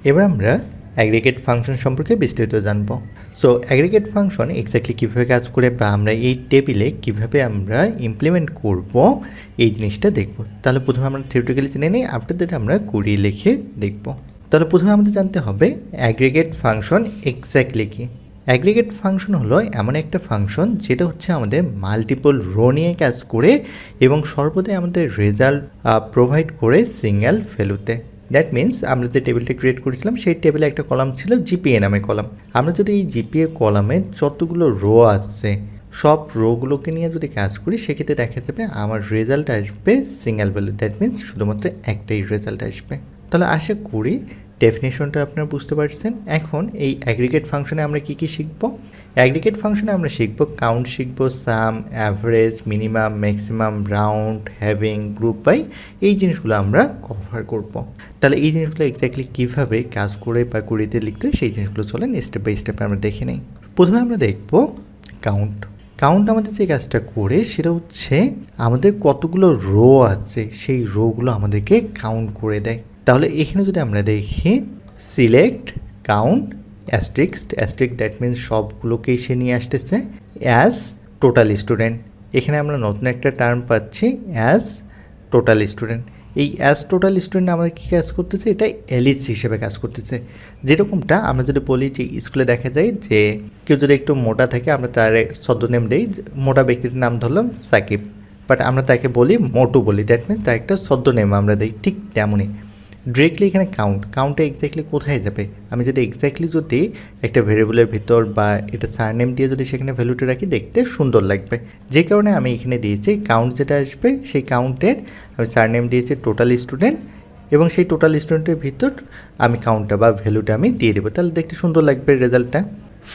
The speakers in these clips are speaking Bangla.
এবার আমরা অ্যাগ্রিগেট ফাংশন সম্পর্কে বিস্তারিত জানব। সো অ্যাগ্রিগেট ফাংশন এক্স্যাক্টলি কীভাবে কাজ করে বা আমরা এই টেবিলে কীভাবে আমরা ইমপ্লিমেন্ট করব এই জিনিসটা দেখব। তাহলে প্রথমে আমরা থিওরিটিক্যালি জেনে নিই, আফটার দ্যাট আমরা কুড়ি লিখে দেখব। তাহলে প্রথমে আমাদের জানতে হবে অ্যাগ্রিগেট ফাংশন এক্স্যাক্টলি কী। অ্যাগ্রিগেট ফাংশন হলো এমন একটা ফাংশন যেটা হচ্ছে আমাদের মাল্টিপল রো নিয়ে কাজ করে এবং সর্বদাই আমাদের রেজাল্ট প্রোভাইড করে সিঙ্গেল ভ্যালুতে। দ্যাট মিন্স আমরা যে টেবিলটা ক্রিয়েট করেছিলাম সেই টেবিলে একটা কলাম ছিল জিপিএ নামে কলাম। আমরা যদি এই জিপিএ কলামে যতগুলো রো আছে সব রোগুলোকে নিয়ে যদি কাজ করি সেক্ষেত্রে দেখা যাবে আমার রেজাল্ট আসবে সিঙ্গেল ভ্যালু। দ্যাট মিন্স শুধুমাত্র একটাই রেজাল্ট আসবে। তাহলে আশা করি ডেফিনেশনটা আপনারা বুঝতে পারছেন। এখন এই অ্যাগ্রিগেট ফাংশনে আমরা কী কী শিখব? অ্যাগ্রিগেট ফাংশনে আমরা শিখব কাউন্ট, শিখব sum, average, minimum, maximum, round, having, group by, এই জিনিসগুলো আমরা কভার করব। তাহলে এই জিনিসগুলো এক্স্যাক্টলি কীভাবে কাজ করে বা কুড়িতে লিখতে সেই জিনিসগুলো চলেন স্টেপ বাই স্টেপ আমরা দেখে নিই। প্রথমে আমরা দেখব কাউন্ট। কাউন্ট আমাদের যে কাজটা করে সেটা হচ্ছে আমাদের কতগুলো রো আছে সেই রোগুলো আমাদেরকে কাউন্ট করে দেয়। তাহলে এখানে যদি আমরা দেখি সিলেক্ট কাউন্ট অ্যাস্ট্রিক্স দ্যাট মিনস সবগুলোকেই সে নিয়ে আসতেছে অ্যাজ টোটাল স্টুডেন্ট। এখানে আমরা নতুন একটা টার্ম পাচ্ছি অ্যাজ টোটাল স্টুডেন্ট। এই অ্যাজ টোটাল স্টুডেন্ট আমাদের কী কাজ করতেছে? এটা এলিস হিসেবে কাজ করতেছে। যেরকমটা আমরা যদি বলি যে স্কুলে দেখা যায় যে কেউ যদি একটু মোটা থাকে আমরা তার ছদ্মনাম দেই, মোটা ব্যক্তির নাম ধরলাম সাকিব, বাট আমরা তাকে বলি মোটু বলি। দ্যাট মিনস তার একটা ছদ্মনাম আমরা দিই। ঠিক তেমনই ডিরেক্টলি এখানে কাউন্টে এক্স্যাক্টলি কোথায় যাবে? আমি যদি এক্স্যাক্টলি যদি একটা ভেরিয়েবলের ভিতর বা এটা সারনেম দিয়ে যদি সেখানে ভ্যালুটা রাখি দেখতে সুন্দর লাগবে, যে কারণে আমি এখানে দিয়েছি কাউন্ট যেটা আসবে সেই কাউন্টের আমি সারনেম দিয়েছি টোটাল স্টুডেন্ট এবং সেই টোটাল স্টুডেন্টের ভিতর আমি কাউন্টটা বা ভ্যালুটা আমি দিয়ে দেবো। তাহলে দেখতে সুন্দর লাগবে রেজাল্টটা।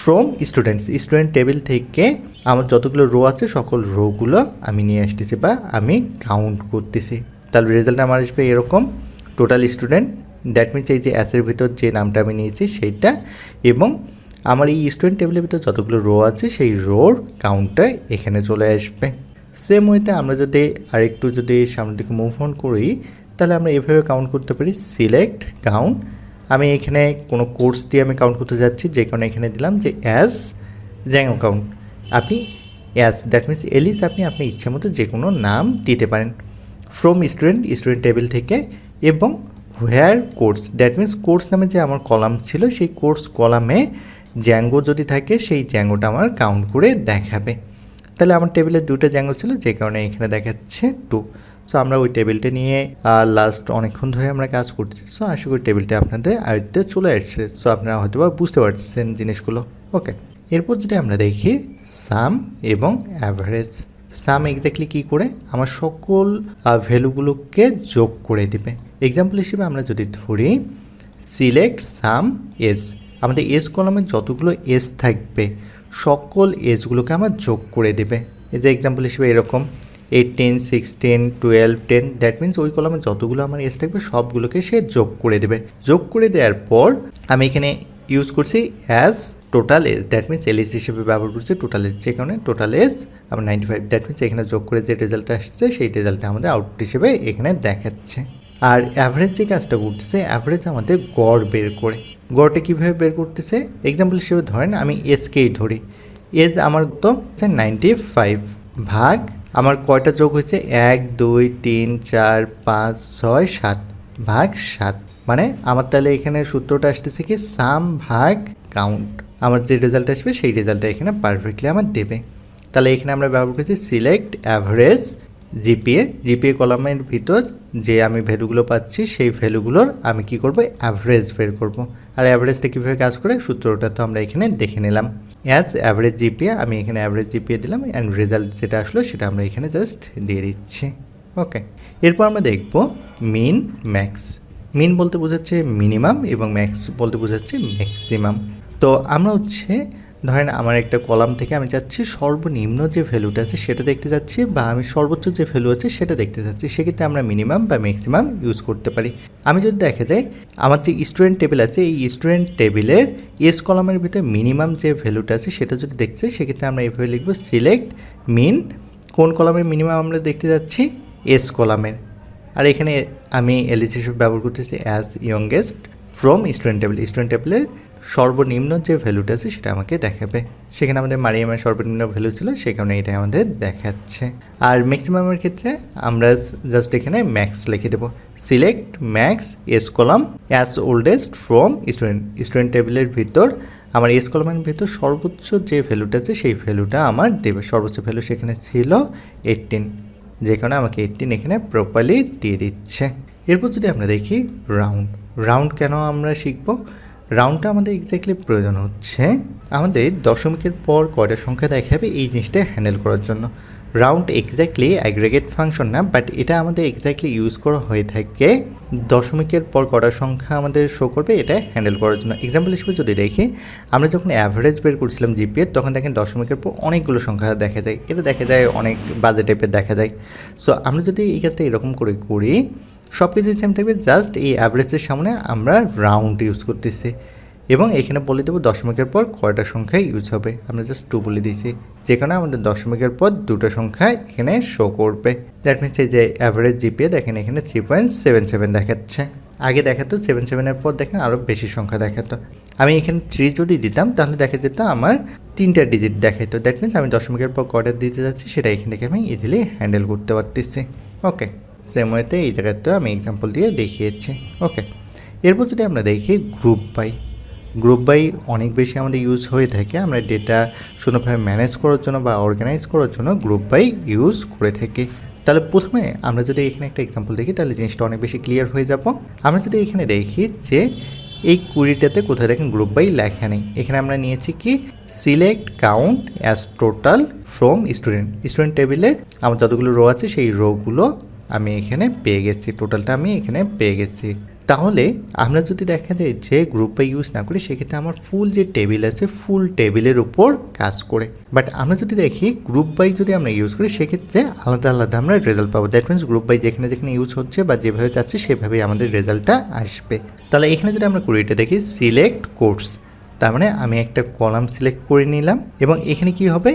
ফ্রম স্টুডেন্ট টেবিল থেকে আমার যতগুলো রো আছে সকল রোগুলো আমি নিয়ে আসতেছি বা আমি কাউন্ট করতেছি। তাহলে রেজাল্ট আমার আসবে এরকম টোটাল স্টুডেন্ট। দ্যাট মিনস এই যে অ্যাসের ভিতর যে নামটা আমি নিয়েছি সেইটা এবং আমার এই স্টুডেন্ট টেবিলের ভিতর যতগুলো রো আছে সেই রোর কাউন্টটা এখানে চলে আসবে। সেম ওয়েতে আমরা যদি আরেকটু যদি সামনের দিকে মুভ অন করি তাহলে আমরা এভাবে কাউন্ট করতে পারি সিলেক্ট কাউন্ট। আমি এখানে কোনো কোর্স দিয়ে আমি কাউন্ট করতে যাচ্ছি, যে কারণে এখানে দিলাম যে অ্যাজ জ্যাং কাউন্ট। আপনি অ্যাজ দ্যাট মিনস এলিস আপনি আপনার ইচ্ছা মতো যে কোনো নাম দিতে পারেন। ফ্রম স্টুডেন্ট টেবিল থেকে এবং হোয়ার কোর্স দ্যাট মিনস কোর্স নামে যে আমার কলাম ছিল সেই কোর্স কলামে জ্যাঙ্গো যদি থাকে সেই জ্যাঙ্গোটা আমার কাউন্ট করে দেখাবে। তাহলে আমার টেবিলে দুটো জ্যাঙ্গো ছিল যে কারণে এখানে দেখাচ্ছে 2। সো আমরা ওই টেবিলটা নিয়ে লাস্ট অনেকক্ষণ ধরে আমরা কাজ করছি। সো আশা করি টেবিলটা আপনাদের আয়ত্তে চলে আসছে। সো আপনারা হয়তো বা বুঝতে পারছেন জিনিসগুলো। ওকে, এরপর যদি আমরা দেখি সাম এবং অ্যাভারেজ। সাম এক্স্যাক্টলি কী করে? আমার সকল ভ্যালুগুলোকে যোগ করে দেবে। এক্সাম্পল হিসেবে আমরা যদি ধরি সিলেক্ট সাম এস, আমাদের এস কলামে যতগুলো এস থাকবে সকল এসগুলোকে আমার যোগ করে দেবে। এই যে এক্সাম্পল হিসেবে এরকম 18, 16, 12, 10 দ্যাট মিনস ওই কলামে যতগুলো আমার এস থাকবে সবগুলোকে সে যোগ করে দেবে। যোগ করে দেওয়ার পর আমি এখানে ইউজ করছি as total age, that means LS হিসেবে ব্যবহার করছি টোটাল এজ, যে কারণে টোটাল এজ আমার 95। দ্যাট মিনস এখানে যোগ করে যে রেজাল্টটা আসছে সেই রেজাল্টটা আমাদের আউটপুট হিসেবে এখানে দেখাচ্ছে। আর অ্যাভারেজ যে কাজটা করতেছে অ্যাভারেজ আমাদের গড় বের করে। গড়টা কীভাবে বের করতেছে? এক্সাম্পল হিসেবে ধরেন আমি এসকেই ধরি, এজ আমার তো 95 ভাগ আমার কয়টা যোগ হয়েছে 1, 2, 3, 4, 5, 6, 7 ভাগ 7, মানে আমার তাহলে এখানে সূত্রটা আসতেছে কি সাম ভাগ কাউন্ট। আমার যে রেজাল্ট আসবে সেই রেজাল্টটা এখানে পারফেক্টলি আমার দেবে। তাহলে এখানে আমরা ব্যবহার করছি সিলেক্ট অ্যাভারেজ জিপিএ কলামের ভিতর যে আমি ভ্যালুগুলো পাচ্ছি সেই ভ্যালুগুলোর আমি কি করব অ্যাভারেজ বের করব। আর অ্যাভারেজটা কীভাবে কাজ করে সূত্রটা তো আমরা এখানে দেখে নিলাম। অ্যাজ অ্যাভারেজ জিপিএ আমি এখানে অ্যাভারেজ জিপিএ দিলাম অ্যান্ড রেজাল্ট যেটা আসলো সেটা আমরা এখানে জাস্ট দিয়ে দিচ্ছি। ওকে, এরপর আমরা দেখব মিন ম্যাক্স। মিন বলতে বোঝাচ্ছে মিনিমাম এবং ম্যাক্স বলতে বোঝাচ্ছে ম্যাক্সিমাম। তো আমরা হচ্ছে ধরেন আমার একটা কলাম থেকে আমি চাচ্ছি সর্বনিম্ন যে ভ্যালুটা আছে সেটা দেখতে যাচ্ছি বা আমি সর্বোচ্চ যে ভ্যালু আছে সেটা দেখতে চাচ্ছি, সেক্ষেত্রে আমরা মিনিমাম বা ম্যাক্সিমাম ইউজ করতে পারি। আমি যদি দেখা যায় আমার যে স্টুডেন্ট টেবিল আছে এই স্টুডেন্ট টেবিলের এস কলামের ভিতরে মিনিমাম যে ভ্যালুটা আছে সেটা যদি দেখতে চাই সেক্ষেত্রে আমরা এইভাবে লিখব সিলেক্ট মিন। কোন কলামের মিনিমাম আমরা দেখতে যাচ্ছি? এস কলামের। আর এখানে আমি এলিস হিসেবে ব্যবহার করতেছি অ্যাজ ইয়ংগেস্ট ফ্রম স্টুডেন্ট টেবিলের সর্বনিম্ন যে ভ্যালুটা আছে সেটা আমাকে দেখাবে। সেখানে আমাদের মারিয়ামের সর্বনিম্ন ভ্যালু ছিল, সে কারণে এটা আমাদের দেখাচ্ছে। আর ম্যাক্সিমামের ক্ষেত্রে আমরা জাস্ট এখানে ম্যাক্স লিখে দেবো, select max S column as oldest from student টেবিলের ভিতর আমার এস কলামের ভিতর সর্বোচ্চ যে ভ্যালুটা আছে সেই ভ্যালুটা আমার দেবে। সর্বোচ্চ ভ্যালু সেখানে ছিল 18, যে কারণে আমাকে 18 এখানে প্রপারলি দিয়ে দিচ্ছে। এরপর যদি আমরা দেখি রাউন্ড কেন আমরা শিখবো, রাউন্ডটা আমাদের এক্স্যাক্টলি প্রয়োজন হচ্ছে আমাদের দশমিকের পর কয়টা সংখ্যা দেখাবে এই জিনিসটা হ্যান্ডেল করার জন্য। রাউন্ড এক্স্যাক্টলি অ্যাগ্রিগেট ফাংশন না, বাট এটা আমাদের এক্স্যাক্টলি ইউজ করা হয়ে থাকে দশমিকের পর কটা সংখ্যা আমাদের শো করবে এটা হ্যান্ডেল করার জন্য। এক্সাম্পল হিসেবে যদি দেখি, আমরা যখন অ্যাভারেজ বের করছিলাম জিপিএ, তখন দেখেন দশমিকের পর অনেকগুলো সংখ্যা দেখা যায়, এটা দেখা যায় অনেক বাজে টাইপের দেখা যায়। সো আমরা যদি এই কাজটা এরকম করে করি, সব কিছুই সেম থাকবে, জাস্ট এই অ্যাভারেজের সামনে আমরা রাউন্ড ইউজ করতেছি এবং এখানে বলে দেবো দশমিকের পর কয়টা সংখ্যা ইউজ হবে। আমরা জাস্ট 2 বলে দিয়েছি, যেখানে আমাদের দশমিকের পর দুটো সংখ্যা এখানে শো করবে। দ্যাট মিনস এই যে অ্যাভারেজ জিপিএ দেখেন এখানে 3.77 দেখাচ্ছে। আগে দেখাতো 7 পর দেখেন আরও বেশি সংখ্যা দেখাতো। আমি এখানে 3 যদি দিতাম তাহলে দেখা যেত আমার 3টা ডিজিট দেখাতো। দ্যাট মিনস আমি দশমিকের পর কয়টা দিতে যাচ্ছি সেটা এখান থেকে আমি ইজিলি হ্যান্ডেল করতে পারতেছি। ওকে, সেম ওয়েতে এই জায়গাতেও আমি এক্সাম্পল দিয়ে দেখিয়েছি। ওকে, এরপর যদি আমরা দেখি গ্রুপ বাই অনেক বেশি আমাদের ইউজ হয়ে থাকে। আমরা ডেটা সুন্দরভাবে ম্যানেজ করার জন্য বা অর্গানাইজ করার জন্য গ্রুপ বাই ইউজ করে থাকি। তাহলে প্রথমে আমরা যদি এখানে একটা এক্সাম্পল দেখি তাহলে জিনিসটা অনেক বেশি ক্লিয়ার হয়ে যাব। আমরা যদি এখানে দেখি যে এই 20টাতে কোথায় দেখেন গ্রুপ বাই লেখা নেই, এখানে আমরা নিয়েছি কি select count as total from student টেবিলের আমার যতগুলো রো আছে সেই রোগুলো আমি এখানে পেয়ে গেছি, টোটালটা আমি এখানে পেয়ে গেছি। তাহলে আমরা যদি দেখা যায় যে গ্রুপ বাই ইউজ না করি, সেক্ষেত্রে আমার ফুল যে টেবিল আছে ফুল টেবিলের উপর কাজ করে। বাট আমরা যদি দেখি গ্রুপ বাই যদি আমরা ইউজ করি, সেক্ষেত্রে আলাদা আলাদা আমরা রেজাল্ট পাবো। দ্যাট মিনস গ্রুপ বাই যেখানে যেখানে ইউজ হচ্ছে বা যেভাবে যাচ্ছে সেভাবেই আমাদের রেজাল্টটা আসবে। তাহলে এখানে যদি আমরা কুড়িটা দেখি সিলেক্ট কোর্স, তার মানে আমি একটা কলাম সিলেক্ট করে নিলাম এবং এখানে কি হবে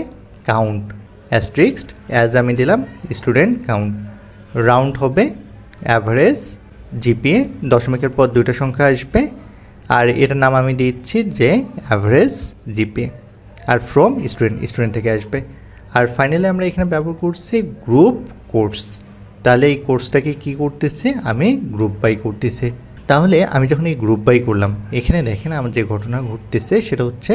কাউন্ট অ্যাস্ট্রিক্সড অ্যাজ আমি দিলাম স্টুডেন্ট কাউন্ট, রাউন্ড হবে অ্যাভারেজ জিপিএ, দশমিকের পর দুটো সংখ্যা আসবে আর এটার নাম আমি দিচ্ছি যে average GPA, are from student থেকে আসবে। আর ফাইনালি আমরা এখানে ব্যবহার করছি গ্রুপ কোর্স। তাহলে এই কোর্সটাকে কি করতেছে, আমি গ্রুপ বাই করতেছি। তাহলে আমি যখন এই গ্রুপ বাই করলাম, এখানে দেখেন আমার যে ঘটনা ঘটতেছে সেটা হচ্ছে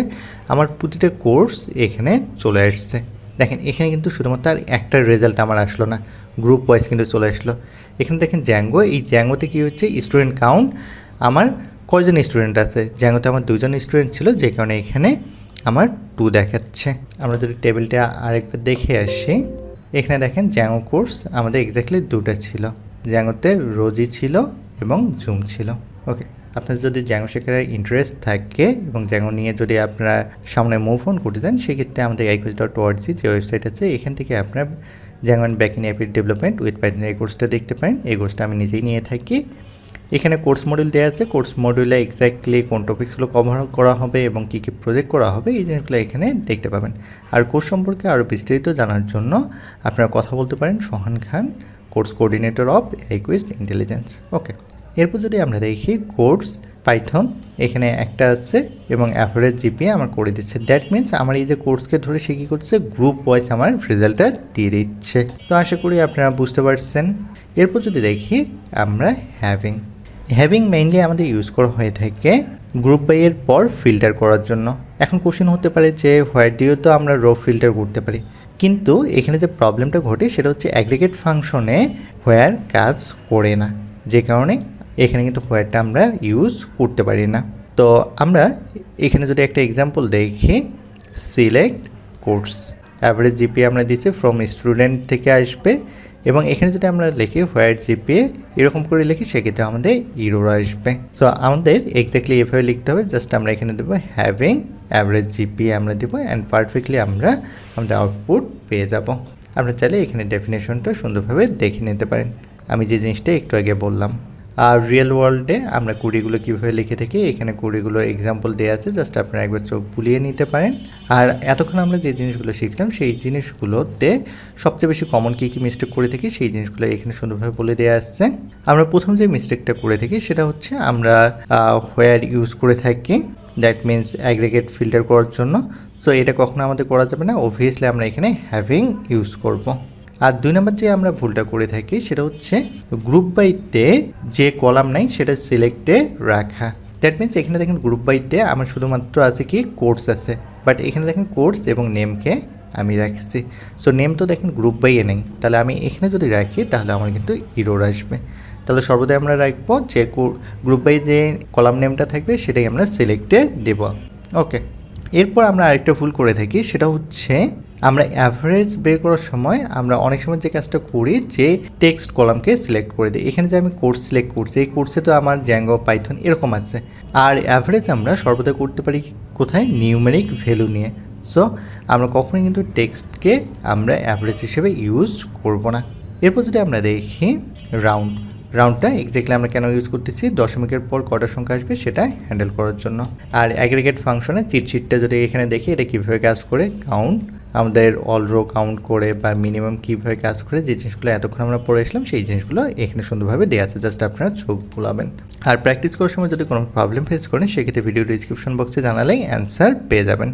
আমার প্রতিটা কোর্স এখানে চলে আসছে। দেখেন এখানে কিন্তু শুধুমাত্র আর একটা রেজাল্ট আমার আসলো না, গ্রুপ ওয়াইজ কিন্তু চলে আসলো। এখানে দেখেন জ্যাঙ্গো, এই জ্যাঙ্গোতে কী হচ্ছে স্টুডেন্ট কাউন্ট আমার কয়জন স্টুডেন্ট আছে, জ্যাঙ্গোতে আমার 2জন স্টুডেন্ট ছিল, যে কারণে এখানে আমার 2 দেখাচ্ছে। আমরা যদি টেবিলটা আরেকবার দেখে আসি, এখানে দেখেন জ্যাঙ্গো কোর্স আমাদের এক্স্যাক্টলি 2টা ছিল, জ্যাঙ্গোতে রোজি ছিল এবং জুম ছিল। ওকে, আপনার যদি জ্যাঙ্গো শেখার ইন্টারেস্ট থাকে এবং জ্যাঙ্গো নিয়ে যদি আপনারা সামনে মুভ অন করতে চান, সেক্ষেত্রে আমাদের iQuiz.org যে ওয়েবসাইট আছে এখান থেকে আপনার জ্যাঙ্গো অ্যান্ড ব্যাকএন্ড অ্যাপের ডেভেলপমেন্ট উইথ পাইথন এই কোর্সটা দেখতে পারেন। এই কোর্সটা আমি নিজেই নিয়ে থাকি। এখানে কোর্স মডিউল দেওয়া আছে, কোর্স মডিউলে এক্স্যাক্টলি কোন টপিকসগুলো কভার করা হবে এবং কী কী প্রজেক্ট করা হবে এই জিনিসগুলো এখানে দেখতে পাবেন। আর কোর্স সম্পর্কে আরও বিস্তারিত জানার জন্য আপনারা কথা বলতে পারেন Sohan Khan, course coordinator of iQuiz intelligence. Okay, এরপর যদি আমরা দেখি কোর্স পাইথন এখানে একটা আছে এবং অ্যাভারেজ জিপিএ আমার করে দিচ্ছে। দ্যাট মিনস আমার এই যে কোর্সকে ধরে সে কী করছে গ্রুপ ওয়াইজ আমার রেজাল্টটা দিয়ে দিচ্ছে। তো আশা করি আপনারা বুঝতে পারছেন। এরপর যদি দেখি আমরা হ্যাভিং মেইনলি আমাদের ইউজ করা হয়ে থাকে গ্রুপ বাইয়ের পর ফিল্টার করার জন্য। এখন কোশ্চেন হতে পারে যে হোয়ার দিয়েও তো আমরা রো ফিল্টার করতে পারি, কিন্তু এখানে যে প্রবলেমটা ঘটে সেটা হচ্ছে অ্যাগ্রিগেট ফাংশনে হোয়ার কাজ করে না, যে কারণে এখানে কিন্তু হোয়ারটা আমরা ইউজ করতে পারি না। তো আমরা এখানে যদি একটা এক্সাম্পল দেখি, সিলেক্ট কোর্স অ্যাভারেজ জিপিএ আমরা দিচ্ছি ফ্রম স্টুডেন্ট থেকে আসবে এবং এখানে যদি আমরা লিখি হোয়ার জিপিএ এরকম করে লিখি, সেক্ষেত্রে আমাদের ইরোর আসবে। সো আমাদের এক্স্যাক্টলি এভাবে লিখতে হবে, জাস্ট আমরা এখানে দেবো হ্যাভিং অ্যাভারেজ জিপিএ আমরা দেবো অ্যান্ড পারফেক্টলি আমরা আমাদের আউটপুট পেয়ে যাব। আপনারা চাইলে এখানে ডেফিনেশনটা সুন্দরভাবে দেখে নিতে পারেন, আমি যে জিনিসটা একটু আগে বললাম। আর রিয়েল ওয়ার্ল্ডে আমরা কোডগুলো কীভাবে লিখে থাকি এখানে কোডগুলোর এক্সাম্পল দেওয়া আছে, জাস্ট আপনারা একবার চোখ বুলিয়ে নিতে পারেন। আর এতক্ষণ আমরা যে জিনিসগুলো শিখলাম সেই জিনিসগুলোতে সবচেয়ে বেশি কমন কী কী মিস্টেক করে থাকি সেই জিনিসগুলো এখানে সুন্দরভাবে বলে দেওয়া আসছে। আমরা প্রথম যে মিস্টেকটা করে থাকি সেটা হচ্ছে আমরা হোয়ার ইউজ করে থাকি, দ্যাট মিনস অ্যাগ্রিগেট ফিল্টার করার জন্য। সো এটা কখনো আমাদের করা যাবে না, অবভিয়াসলি আমরা এখানে হ্যাভিং ইউজ করব। আর 2 নম্বর যে আমরা ভুলটা করে থাকি সেটা হচ্ছে গ্রুপ বাইতে যে কলাম নাই সেটা সিলেক্টে রাখা। দ্যাট মিনস এখানে দেখেন গ্রুপ বাইতে আমার শুধুমাত্র আছে কি কোর্স আছে, বাট এখানে দেখেন কোর্স এবং নেমকে আমি রাখছি। সো নেম তো দেখেন গ্রুপ বাইয়ে নেই, তাহলে আমি এখানে যদি রাখি তাহলে আমার কিন্তু ইরোর আসবে। তাহলে সর্বদাই আমরা রাখবো যে গ্রুপ বাই যে কলাম নেমটা থাকবে সেটাই আমরা সিলেক্টে দেব। ওকে, এরপর আমরা আরেকটা ভুল করে থাকি সেটা হচ্ছে আমরা অ্যাভারেজ বের করার সময় আমরা অনেক সময় যে কাজটা করি যে টেক্সট কলামকে সিলেক্ট করে দিই। এখানে যে আমি কোর্স সিলেক্ট করছি এই কোর্সে তো আমার জ্যাঙ্গো পাইথন এরকম আছে। আর অ্যাভারেজ আমরা সর্বদা করতে পারি কোথায়, নিউমেরিক ভ্যালু নিয়ে। সো আমরা কখনোই কিন্তু টেক্সটকে আমরা অ্যাভারেজ হিসেবে ইউজ করব না। এরপর যদি আমরা দেখি রাউন্ডটা এক্স্যাক্টলি আমরা কেন ইউজ করতেছি, দশমিকের পর কটা সংখ্যা আসবে সেটা হ্যান্ডেল করার জন্য। আর অ্যাগ্রিগেট ফাংশনে চিটশিটটা যদি এখানে দেখি এটা কীভাবে কাজ করে, কাউন্ট আমাদের অল রো কাউন্ট করে বা মিনিমাম কীভাবে কাজ করে, যে জিনিসগুলো এতক্ষণ আমরা পড়ে আসলাম সেই জিনিসগুলো এখানে সুন্দরভাবে দেওয়া আছে, জাস্ট আপনারা চোখ ভুলাবেন। আর প্র্যাকটিস করার সময় যদি কোনো প্রবলেম ফেস করেন সেক্ষেত্রে ভিডিও ডিসক্রিপশন বক্সে জানালেই অ্যান্সার পেয়ে যাবেন।